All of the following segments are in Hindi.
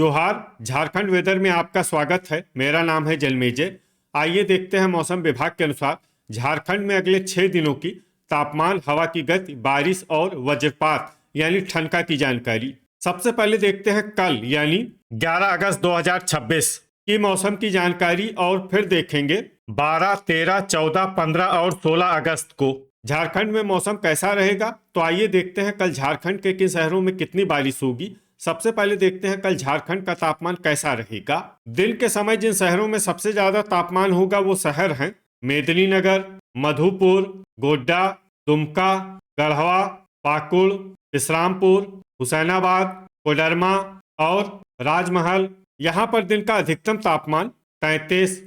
जोहार। झारखंड वेदर में आपका स्वागत है। मेरा नाम है जलमेजय। आइए देखते हैं मौसम विभाग के अनुसार झारखंड में अगले 6 दिनों की तापमान, हवा की गति, बारिश और वज्रपात यानी ठनका की जानकारी। सबसे पहले देखते हैं कल यानी 11 अगस्त 2026 की मौसम की जानकारी और फिर देखेंगे 12, 13, 14, 15 और 16 अगस्त को झारखंड में मौसम कैसा रहेगा। तो आइए देखते हैं कल झारखंड के किन शहरों में कितनी बारिश होगी। सबसे पहले देखते हैं कल झारखंड का तापमान कैसा रहेगा। दिन के समय जिन शहरों में सबसे ज्यादा तापमान होगा वो शहर हैं मेदिनीनगर, मधुपुर, गोड्डा, दुमका, गढ़वा, पाकुड़, विश्रामपुर, हुसैनाबाद, कोडरमा और राजमहल। यहाँ पर दिन का अधिकतम तापमान 33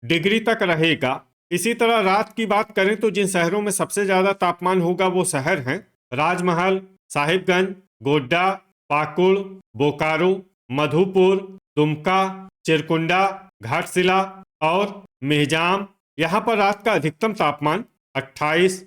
डिग्री तक रहेगा। इसी तरह रात की बात करें तो जिन शहरों में सबसे ज्यादा तापमान होगा वो शहर हैं राजमहल, साहिबगंज, गोड्डा, पाकुड़, बोकारो, मधुपुर, दुमका, चिरकुंडा, घाटशिला और मेहजाम। यहाँ पर रात का अधिकतम तापमान 28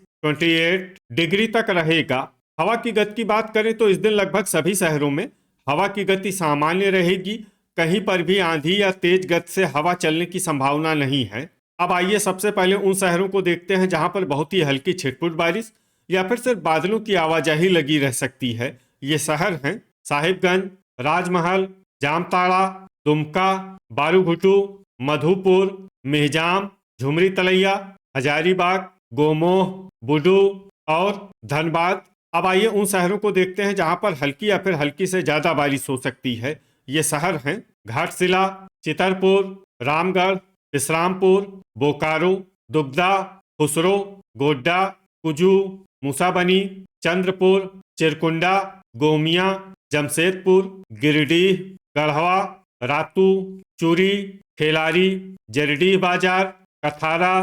डिग्री तक रहेगा। हवा की गति की बात करें तो इस दिन लगभग सभी शहरों में हवा की गति सामान्य रहेगी। कहीं पर भी आंधी या तेज गति से हवा चलने की संभावना नहीं है। अब आइए सबसे पहले उन शहरों को देखते हैं जहां पर बहुत ही हल्की छिटपुट बारिश या फिर सिर्फ बादलों की आवाजाही लगी रह सकती है। ये शहर हैं साहिबगंज, राजमहल, जामताड़ा, दुमका, बारूघुटू, मधुपुर, मेहजाम, झुमरी तलैया, हजारीबाग, गोमोह, बुडू और धनबाद। अब आइए उन शहरों को देखते हैं जहां पर हल्की या फिर हल्की से ज्यादा बारिश हो सकती है। ये शहर हैं घाटशिला, चितरपुर, रामगढ़, विश्रामपुर, बोकारो, दुगदा, खुसरो, गोड्डा, कुजू, मूसाबनी, चंद्रपुर, चिरकुंडा, गोमिया, जमशेदपुर, गिरिडीह, गढ़वा, रातू, चूरी, खेलारी, जरडीह बाजार, कथारा,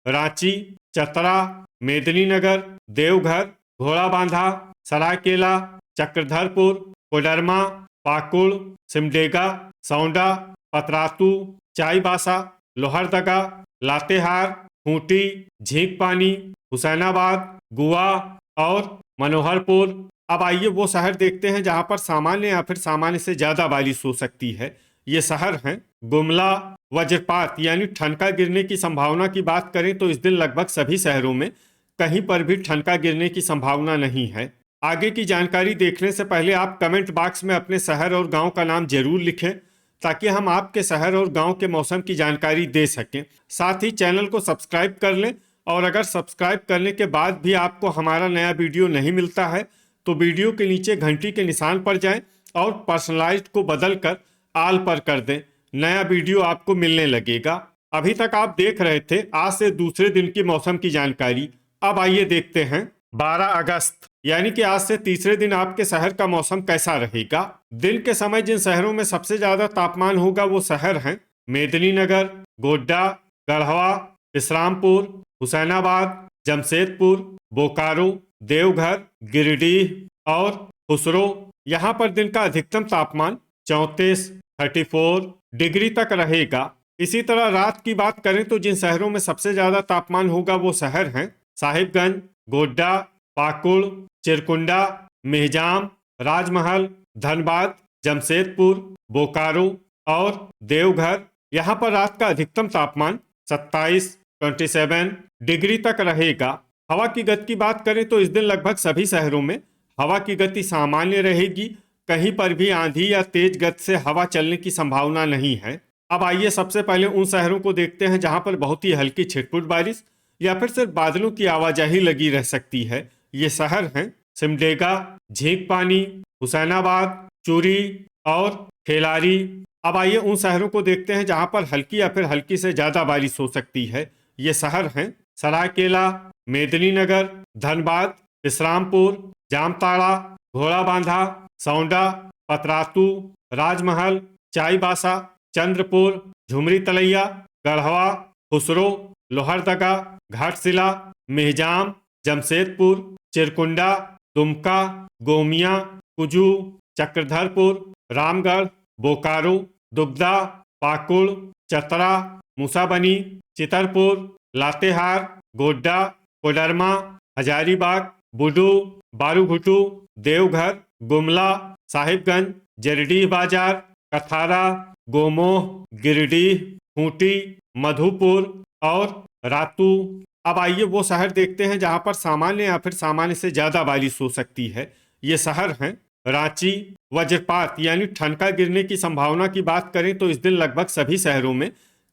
रांची, चतरा, मेदिनीनगर, देवघर, घोड़ाबांधा, सरायकेला, चक्रधरपुर, कोडरमा, पाकुड़, सिमडेगा, सौंडा, पतरातू, चाईबासा, लोहरदगा, लातेहार, खूंटी, झींकपानी, हुसैनाबाद, गुआ और मनोहरपुर। अब आइए वो शहर देखते हैं जहां पर सामान्य या फिर सामान्य से ज्यादा बारिश हो सकती है। ये शहर हैं गुमला। वज्रपात यानी ठनका गिरने की संभावना की बात करें तो इस दिन लगभग सभी शहरों में कहीं पर भी ठनका गिरने की संभावना नहीं है। आगे की जानकारी देखने से पहले आप कमेंट बॉक्स में अपने शहर और गांव का नाम जरूर लिखें ताकि हम आपके शहर और गांव के मौसम की जानकारी दे सकें। साथ ही चैनल को सब्सक्राइब कर लें और अगर सब्सक्राइब करने के बाद भी आपको हमारा नया वीडियो नहीं मिलता है तो वीडियो के नीचे घंटी के निशान पर जाएं और पर्सनलाइज्ड को बदलकर आल पर कर दें। नया वीडियो आपको मिलने लगेगा। अभी तक आप देख रहे थे आज से दूसरे दिन की मौसम की जानकारी। अब आइए देखते हैं 12 अगस्त यानी कि आज से तीसरे दिन आपके शहर का मौसम कैसा रहेगा। दिन के समय जिन शहरों में सबसे ज्यादा तापमान होगा वो शहर हैं मेदिनीनगर, गोड्डा, गढ़वा, विश्रामपुर, हुसैनाबाद, जमशेदपुर, बोकारो, देवघर, गिरिडीह और खुसरो। यहाँ पर दिन का अधिकतम तापमान 34 डिग्री तक रहेगा। इसी तरह रात की बात करें तो जिन शहरों में सबसे ज्यादा तापमान होगा वो शहर हैं साहिबगंज, गोड्डा, पाकुड़, चिरकुंडा, मेहजाम, राजमहल, धनबाद, जमशेदपुर, बोकारो और देवघर। यहाँ पर रात का अधिकतम तापमान 27 डिग्री तक रहेगा। हवा की गति की बात करें तो इस दिन लगभग सभी शहरों में हवा की गति सामान्य रहेगी। कहीं पर भी आंधी या तेज गति से हवा चलने की संभावना नहीं है। अब आइए सबसे पहले उन शहरों को देखते हैं जहां पर बहुत ही हल्की छिटपुट बारिश या फिर सिर्फ बादलों की आवाजाही लगी रह सकती है। ये शहर हैं सिमडेगा, झींकपानी, हुसैनाबाद, चूरी और खेलारी। अब आइए उन शहरों को देखते हैं जहां पर हल्की या फिर हल्की से ज्यादा बारिश हो सकती है। ये शहर हैं सरायकेला, मेदिनीनगर, धनबाद, विश्रामपुर, जामताड़ा, घोड़ाबांधा, सौंडा, पतरातू, राजमहल, चाईबासा, चंद्रपुर, झुमरी तलैया, गढ़वा, खुसरो, लोहरदगा, घाटशिला, मेहजाम, जमशेदपुर, चिरकुंडा, दुमका, गोमिया, कुजू, चक्रधरपुर, रामगढ़, बोकारो, दुगदा, पाकुड़, चतरा, मूसाबनी, चितरपुर, लातेहार, गोड्डा, कोडरमा, हजारीबाग, बुडू, बारूघुटू, देवघर, गुमला, साहिबगंज, जरडीह बाजार, कथारा, गोमोह, गिरिडीह, खूंटी, मधुपुर और रातू। अब आइए वो शहर देखते हैं जहां पर सामान्य या फिर सामान्य से ज्यादा बारिश हो सकती है। ये शहर हैं रांची। वज्रपात यानी ठनका गिरने की संभावना की बात करें तो इस दिन लगभग सभी शहरों में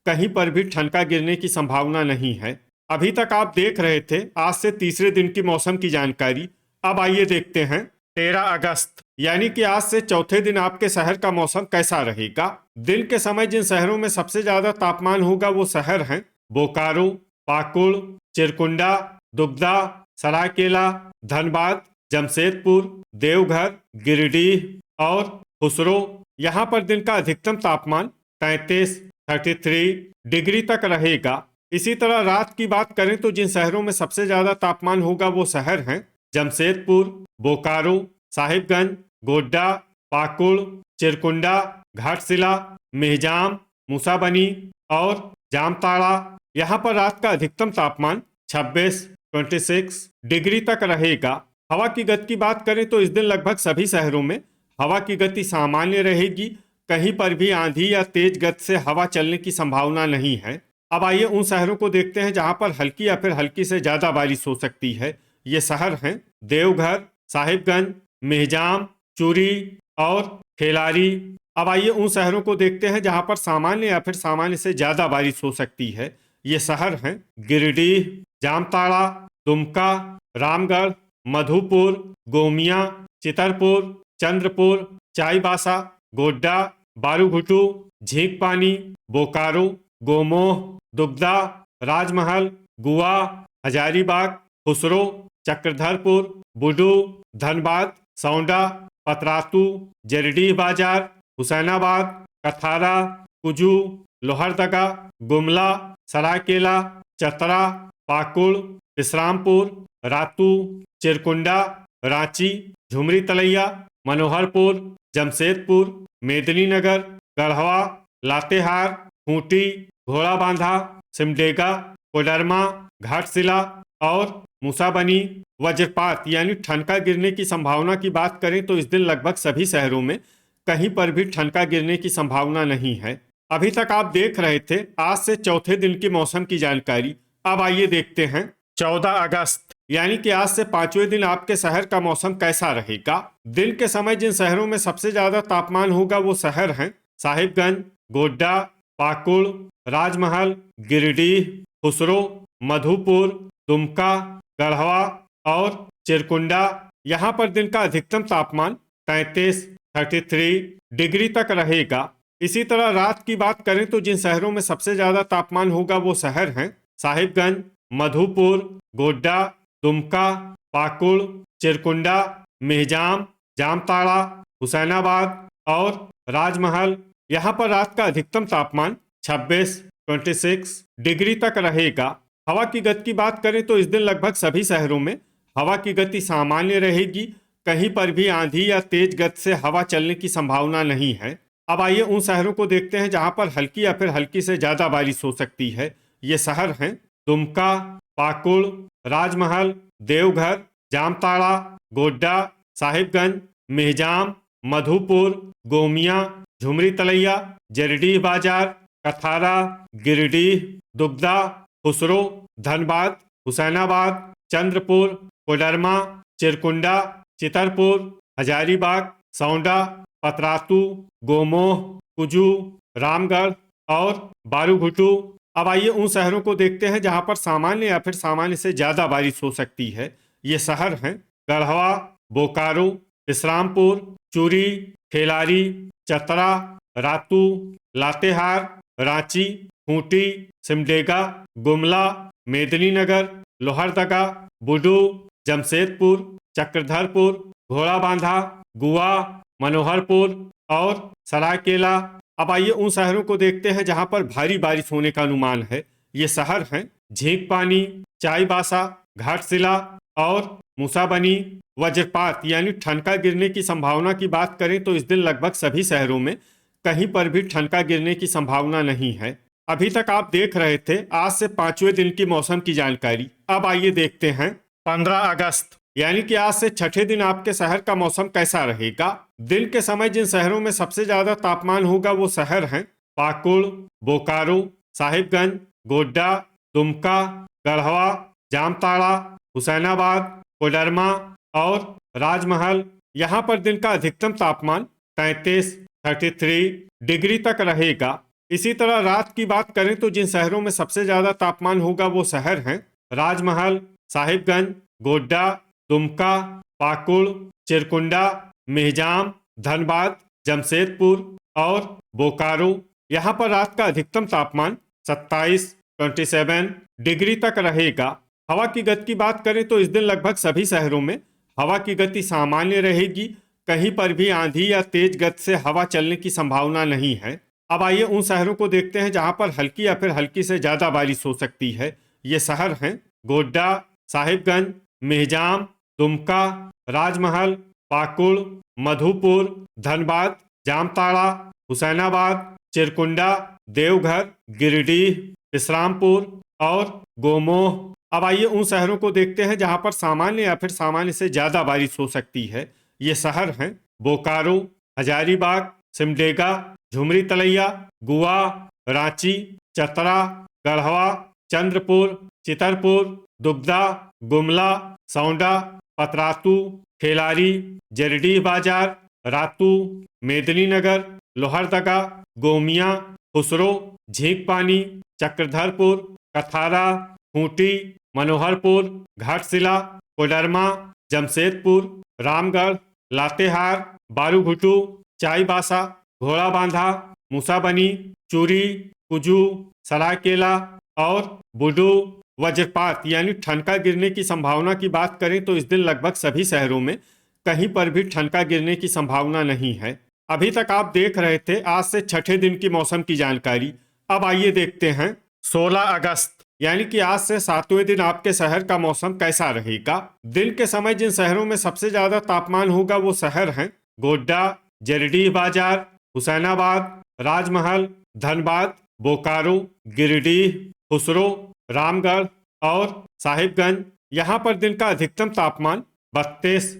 कहीं पर भी ठनका गिरने की संभावना नहीं है। अभी तक आप देख रहे थे आज से तीसरे दिन की मौसम की जानकारी। अब आइए देखते हैं 13 अगस्त यानी कि आज से चौथे दिन आपके शहर का मौसम कैसा रहेगा। दिन के समय जिन शहरों में सबसे ज्यादा तापमान होगा वो शहर हैं बोकारो, पाकुड़, चिरकुंडा, दुगदा, सरायकेला, धनबाद, जमशेदपुर, देवघर, गिरिडीह और खुसरो। यहाँ पर दिन का अधिकतम तापमान 33 डिग्री तक रहेगा। इसी तरह रात की बात करें तो जिन शहरों में सबसे ज्यादा तापमान होगा वो शहर हैं जमशेदपुर, बोकारो, साहिबगंज, गोड्डा, पाकुड़, चिरकुंडा, घाटशिला, मेहजाम, मूसाबनी और जामताड़ा। यहाँ पर रात का अधिकतम तापमान 26 डिग्री तक रहेगा। हवा की गति की बात करें तो इस दिन लगभग सभी शहरों में हवा की गति सामान्य रहेगी। कहीं पर भी आंधी या तेज गति से हवा चलने की संभावना नहीं है। अब आइए उन शहरों को देखते हैं जहां पर हल्की या फिर हल्की से ज्यादा बारिश हो सकती है। ये शहर हैं देवघर, साहिबगंज, मेहजाम, चूरी और खेलारी। अब आइए उन शहरों को देखते हैं जहां पर सामान्य या फिर सामान्य से ज्यादा बारिश हो सकती है। ये शहर हैं गिरिडीह, जामताड़ा, दुमका, रामगढ़, मधुपुर, गोमिया, चितरपुर, चंद्रपुर, चाईबासा, गोड्डा, बारूघुटू, झींकपानी, बोकारो, गोमोह, दुगदा, राजमहल, गुआ, हजारीबाग, खुसरो, चक्रधरपुर, बुडू, धनबाद, सौंडा, पतरातू, जरडीह बाजार, हुसैनाबाद, कथारा, कुजू, लोहरदगा, गुमला, सरायकेला, चतरा, पाकुड़, विश्रामपुर, रातू, चिरकुंडा, रांची, झुमरी तलैया, मनोहरपुर, जमशेदपुर, मेदिनीनगर, गढ़वा, लातेहार, खूंटी, घोड़ाबांधा, सिमडेगा, कोडरमा, घाटशिला और मूसाबनी। वज्रपात यानी ठनका गिरने की संभावना की बात करें तो इस दिन लगभग सभी शहरों में कहीं पर भी ठनका गिरने की संभावना नहीं है। अभी तक आप देख रहे थे आज से चौथे दिन की मौसम की जानकारी। अब आइए देखते हैं 14 अगस्त यानी कि आज से पांचवें दिन आपके शहर का मौसम कैसा रहेगा। दिन के समय जिन शहरों में सबसे ज्यादा तापमान होगा वो शहर हैं साहिबगंज, गोड्डा, पाकुड़, राजमहल, गिरिडीह, खुसरो, मधुपुर, दुमका, गढ़वा और चिरकुंडा। यहाँ पर दिन का अधिकतम तापमान 33 डिग्री तक रहेगा। इसी तरह रात की बात करें तो जिन शहरों में सबसे ज्यादा तापमान होगा वो शहर हैं साहिबगंज, मधुपुर, गोड्डा, दुमका, पाकुड़, चिरकुंडा, मेहजाम, जामताड़ा, हुसैनाबाद और राजमहल। यहाँ पर रात का अधिकतम तापमान 26 डिग्री तक रहेगा। हवा की गति की बात करें तो इस दिन लगभग सभी शहरों में हवा की गति सामान्य रहेगी। कहीं पर भी आंधी या तेज गति से हवा चलने की संभावना नहीं है। अब आइए उन शहरों को देखते हैं जहां पर हल्की या फिर हल्की से ज्यादा बारिश हो सकती है। ये शहर हैं दुमका, पाकुड़, राजमहल, देवघर, जामताड़ा, गोड्डा, साहिबगंज, मेहजाम, मधुपुर, गोमिया, झुमरी तलैया, जरडीह बाजार, कथारा, गिरिडीह, दुगदा, खुसरो, धनबाद, हुसैनाबाद, चंद्रपुर, कोडरमा, चिरकुंडा, चितरपुर, हजारीबाग, सौंडा, पतरातू, गोमोह, कुजू, रामगढ़ और बारूघुटू। अब आइए उन शहरों को देखते हैं जहां पर सामान्य या फिर सामान्य से ज्यादा बारिश हो सकती है। ये शहर हैं गढ़वा, बोकारो, विश्रामपुर, चूरी, खेलारी, चतरा, रातू, लातेहार, रांची, खूंटी, सिमडेगा, गुमला, मेदिनीनगर, लोहरदगा, बुडू, जमशेदपुर, चक्रधरपुर, घोड़ाबांधा, गुआ, मनोहरपुर और सरायकेला। अब आइए उन शहरों को देखते हैं जहां पर भारी बारिश होने का अनुमान है। ये शहर हैं झींकपानी, चाईबासा, घाटशिला और मूसाबनी। वज्रपात यानी ठनका गिरने की संभावना की बात करें तो इस दिन लगभग सभी शहरों में कहीं पर भी ठनका गिरने की संभावना नहीं है। अभी तक आप देख रहे थे आज से पांचवें दिन की मौसम की जानकारी। अब आइए देखते हैं 15 अगस्त यानी कि आज से छठे दिन आपके शहर का मौसम कैसा रहेगा। दिन के समय जिन शहरों में सबसे ज्यादा तापमान होगा वो शहर हैं पाकुड़, बोकारो, साहिबगंज, गोड्डा, दुमका, गढ़वा, जामताड़ा, हुसैनाबाद, कोडरमा और राजमहल। यहाँ पर दिन का अधिकतम तापमान 33 डिग्री तक रहेगा। इसी तरह रात की बात करें तो जिन शहरों में सबसे ज्यादा तापमान होगा वो शहर हैं राजमहल, साहिबगंज, गोड्डा, दुमका, पाकुड़, चिरकुंडा, मेहजाम, धनबाद, जमशेदपुर और बोकारो। यहाँ पर रात का अधिकतम तापमान 27 डिग्री तक रहेगा। हवा की गति की बात करें तो इस दिन लगभग सभी शहरों में हवा की गति सामान्य रहेगी। कहीं पर भी आंधी या तेज गति से हवा चलने की संभावना नहीं है। अब आइए उन शहरों को देखते हैं जहां पर हल्की या फिर हल्की से ज्यादा बारिश हो सकती है। ये शहर हैं गोड्डा, साहिबगंज, मेहजाम, दुमका, राजमहल, पाकुड़, मधुपुर, धनबाद, जामताड़ा, हुसैनाबाद, चिरकुंडा, देवघर, गिरिडीह, विश्रामपुर और गोमोह। अब आइए उन शहरों को देखते हैं जहां पर सामान्य या फिर सामान्य से ज्यादा बारिश हो सकती है। ये शहर हैं बोकारो, हजारीबाग, सिमडेगा, झुमरी तलैया, गुआ, रांची, चतरा, गढ़वा, चंद्रपुर, चितरपुर, दुगदा, गुमला, सौंडा, पतरातू, खेलारी, जरडीह बाजार, रातू, मेदिनीनगर, लोहरदगा, गोमिया, खुसरो, झींकपानी, चक्रधरपुर, कथारा, खूंटी, मनोहरपुर, घाटशिला, कोडरमा, जमशेदपुर, रामगढ़, लातेहार, बारूघुटू, चाईबासा, घोड़ाबांधा, मूसाबनी, चूरी, कुजू, सरायकेला और बुडू। वज्रपात यानी ठनका गिरने की संभावना की बात करें तो इस दिन लगभग सभी शहरों में कहीं पर भी ठनका गिरने की संभावना नहीं है। अभी तक आप देख रहे थे आज से छठे दिन की मौसम की जानकारी। अब आइए देखते हैं 16 अगस्त यानी कि आज से 7वें दिन आपके शहर का मौसम कैसा रहेगा। दिन के समय जिन शहरों में सबसे ज्यादा तापमान होगा वो शहर हैं गोड्डा, जरडीह बाजार, हुसैनाबाद, राजमहल, धनबाद, बोकारो, गिरिडीह, खुसरो, रामगढ़ और साहिबगंज। यहाँ पर दिन का अधिकतम तापमान 32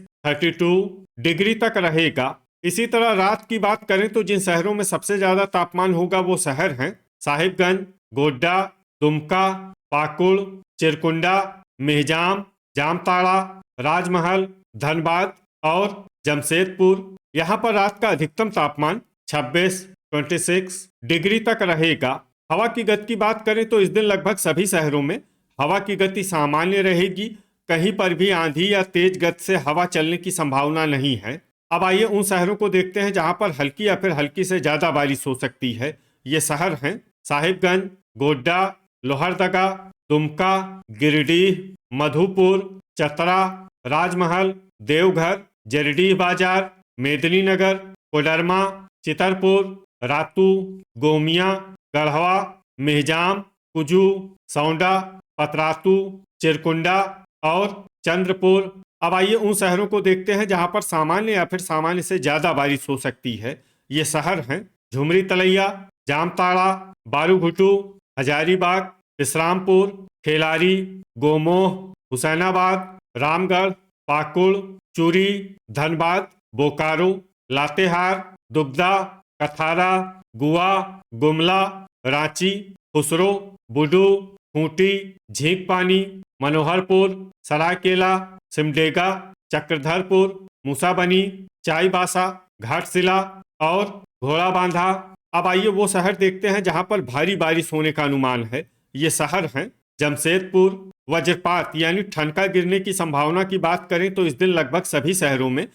डिग्री तक रहेगा। इसी तरह रात की बात करें तो जिन शहरों में सबसे ज्यादा तापमान होगा वो शहर हैं साहिबगंज, गोड्डा, दुमका, पाकुड़, चिरकुंडा, मेहजाम, जामताड़ा, राजमहल, धनबाद और जमशेदपुर। यहाँ पर रात का अधिकतम तापमान 26 डिग्री तक रहेगा। हवा की गति की बात करें तो इस दिन लगभग सभी शहरों में हवा की गति सामान्य रहेगी। कहीं पर भी आंधी या तेज गति से हवा चलने की संभावना नहीं है। अब आइए उन शहरों को देखते हैं जहां पर हल्की या फिर हल्की से ज्यादा बारिश हो सकती है। ये शहर हैं साहिबगंज, गोड्डा, लोहरदगा, दुमका, गिरिडीह, मधुपुर, चतरा, राजमहल, देवघर, जरडीह बाजार, मेदिनीनगर, कोडरमा, चितरपुर, रातू, गोमिया, गढ़वा, मेहजाम, कुजू, सौंडा, पतरातू, चिरकुंडा और चंद्रपुर। अब आइए उन शहरों को देखते हैं जहां पर सामान्य या फिर सामान्य से ज्यादा बारिश हो सकती है। ये शहर हैं झुमरी तलैया, जामताड़ा, बारूघुटू, हजारीबाग, विश्रामपुर, खेलारी, गोमोह, हुसैनाबाद, रामगढ़, पाकुड़, चूरी, धनबाद, बोकारो, लातेहार, दुगदा, कथारा, गुआ, गुमला, रांची, खुसरो, बुडू, खूंटी, झींकपानी, मनोहरपुर, सरायकेला, सिमडेगा, चक्रधरपुर, मूसाबनी, चाईबासा, घाटशिला और घोड़ाबांधा। अब आइए वो शहर देखते हैं जहां पर भारी बारिश होने का अनुमान है। ये शहर हैं जमशेदपुर। वज्रपात यानी ठनका गिरने की संभावना की बात करें तो इस दिन लगभग सभी शहरों में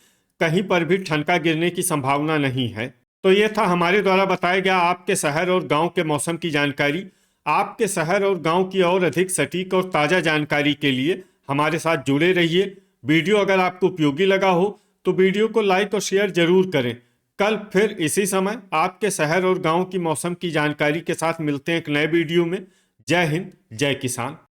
कहीं पर भी ठनका गिरने की संभावना नहीं है। तो ये था हमारे द्वारा बताया गया आपके शहर और गांव के मौसम की जानकारी। आपके शहर और गांव की और अधिक सटीक और ताज़ा जानकारी के लिए हमारे साथ जुड़े रहिए। वीडियो अगर आपको उपयोगी लगा हो तो वीडियो को लाइक और शेयर जरूर करें। कल फिर इसी समय आपके शहर और गांव की मौसम की जानकारी के साथ मिलते हैं एक नए वीडियो में। जय हिंद, जय किसान।